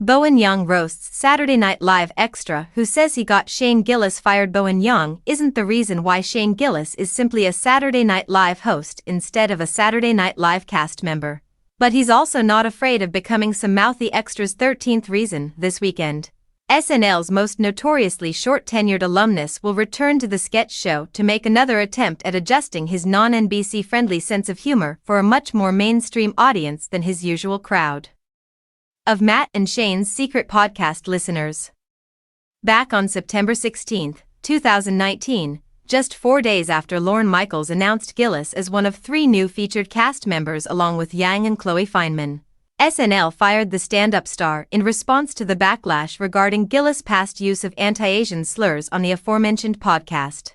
Bowen Young roasts Saturday Night Live extra who says he got Shane Gillis fired. Bowen Young isn't the reason why Shane Gillis is simply a Saturday Night Live host instead of a Saturday Night Live cast member. But he's also not afraid of becoming some mouthy extra's 13th reason. This weekend, SNL's most notoriously short-tenured alumnus will return to the sketch show to make another attempt at adjusting his non-NBC-friendly sense of humor for a much more mainstream audience than his usual crowd of Matt and Shane's secret podcast listeners. Back on September 16, 2019, just 4 days after Lorne Michaels announced Gillis as one of 3 new featured cast members along with Yang and Chloe Fineman, SNL fired the stand-up star in response to the backlash regarding Gillis' past use of anti-Asian slurs on the aforementioned podcast.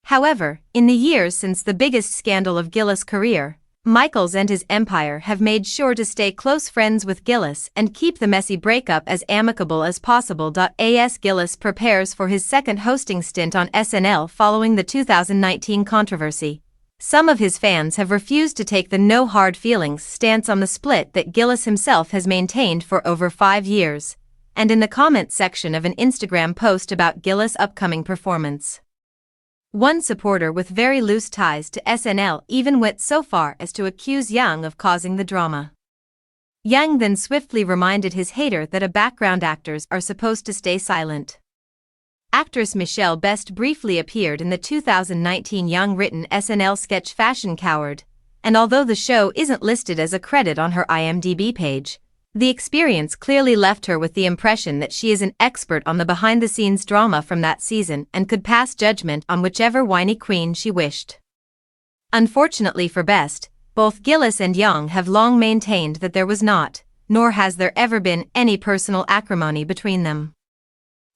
However, in the years since the biggest scandal of Gillis' career, Michaels and his empire have made sure to stay close friends with Gillis and keep the messy breakup as amicable as possible. As Gillis prepares for his second hosting stint on SNL following the 2019 controversy, some of his fans have refused to take the no hard feelings stance on the split that Gillis himself has maintained for over 5 years, and in the comment section of an Instagram post about Gillis' upcoming performance. One supporter with very loose ties to SNL even went so far as to accuse Young of causing the drama. Young then swiftly reminded his hater that background actors are supposed to stay silent. Actress Michelle Best briefly appeared in the 2019 Young-written SNL sketch Fashion Coward, and although the show isn't listed as a credit on her IMDb page, the experience clearly left her with the impression that she is an expert on the behind-the-scenes drama from that season and could pass judgment on whichever whiny queen she wished. Unfortunately for Best, both Gillis and Young have long maintained that there was not, nor has there ever been, any personal acrimony between them.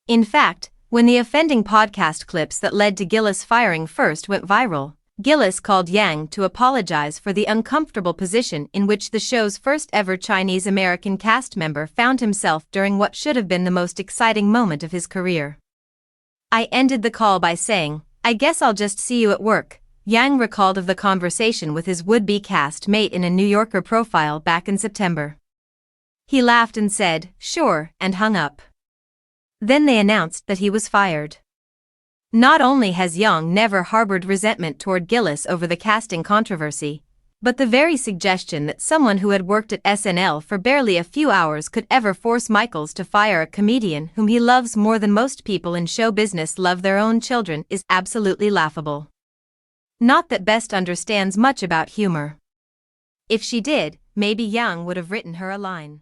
In fact, when the offending podcast clips that led to Gillis' firing first went viral, Gillis called Yang to apologize for the uncomfortable position in which the show's first-ever Chinese-American cast member found himself during what should have been the most exciting moment of his career. "I ended the call by saying, 'I guess I'll just see you at work,'" Yang recalled of the conversation with his would-be cast mate in a New Yorker profile back in September. He laughed and said, "Sure," and hung up. Then they announced that he was fired. Not only has Young never harbored resentment toward Gillis over the casting controversy, but the very suggestion that someone who had worked at SNL for barely a few hours could ever force Michaels to fire a comedian whom he loves more than most people in show business love their own children is absolutely laughable. Not that Best understands much about humor. If she did, maybe Young would have written her a line.